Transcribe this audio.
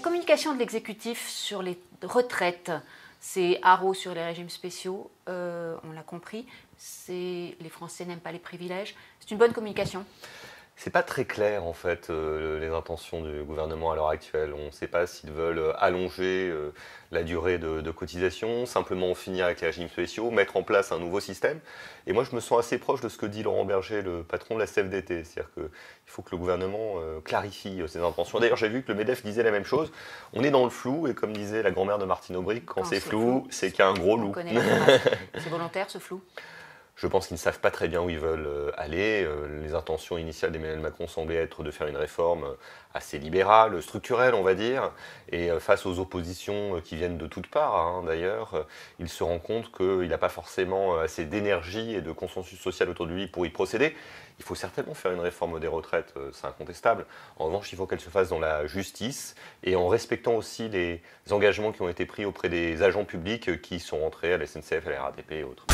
communication de l'exécutif sur les retraites, c'est haro sur les régimes spéciaux, on l'a compris, les Français n'aiment pas les privilèges. C'est une bonne communication? C'est pas très clair en fait les intentions du gouvernement à l'heure actuelle. On ne sait pas s'ils veulent allonger la durée de cotisation, simplement en finir avec les régimes spéciaux, mettre en place un nouveau système. Et moi je me sens assez proche de ce que dit Laurent Berger, le patron de la CFDT. C'est-à-dire qu'il faut que le gouvernement clarifie ses intentions. D'ailleurs j'ai vu que le MEDEF disait la même chose. On est dans le flou et comme disait la grand-mère de Martine Aubry, quand c'est flou, c'est qu'il y a un gros loup. C'est volontaire ce flou? Je pense qu'ils ne savent pas très bien où ils veulent aller. Les intentions initiales d'Emmanuel Macron semblaient être de faire une réforme assez libérale, structurelle, on va dire. Et face aux oppositions qui viennent de toutes parts, hein, d'ailleurs, il se rend compte qu'il n'a pas forcément assez d'énergie et de consensus social autour de lui pour y procéder. Il faut certainement faire une réforme des retraites, c'est incontestable. En revanche, il faut qu'elle se fasse dans la justice et en respectant aussi les engagements qui ont été pris auprès des agents publics qui sont rentrés à la SNCF, à la RATP et autres.